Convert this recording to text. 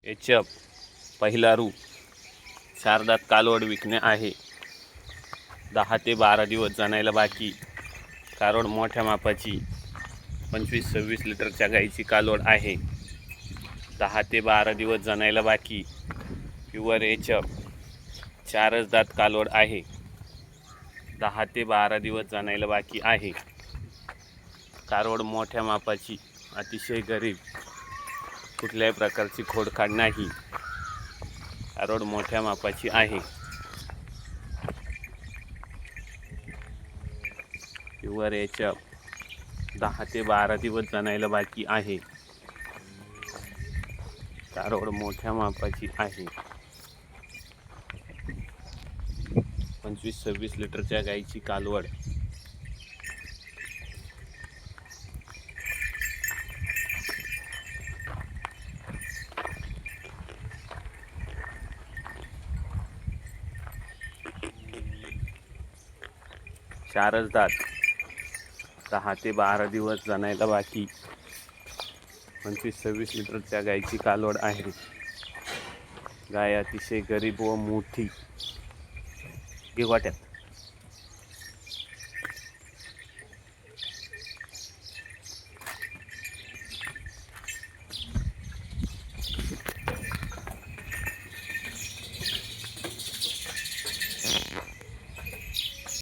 HF पहिला रू 4 दात कालवड विकणे आहे. 10 ते 12 दिवस जनायला बाकी. कारोड मोठ्या मापाची 25-26 लिटरच्या गाईची कालवड आहे. 10 ते 12 दिवस जनायला बाकी. प्युअर एचएफ 4 दात कालवड आहे. 10 ते 12 दिवस जनायला बाकी आहे. कारोड मोठ्या मापाची, अतिशय गरीब, कुठल्याही प्रकारची खोडखाड नाही. कारोड मोठ्या मापाची आहे. प्युअर एचएफ 10 ते 12 दिवस जनायला बाकी आहे. कारोड मोठ्या मापाची आहे. 25-26 लिटरच्या गाईची कालवड. चारच दात. 10 ते 12 दिवस जनायला बाकी. 25-26 लिटरच्या गाईची कालवड आहे. गाय अतिशय गरीब व मोठी. गिवाट्यात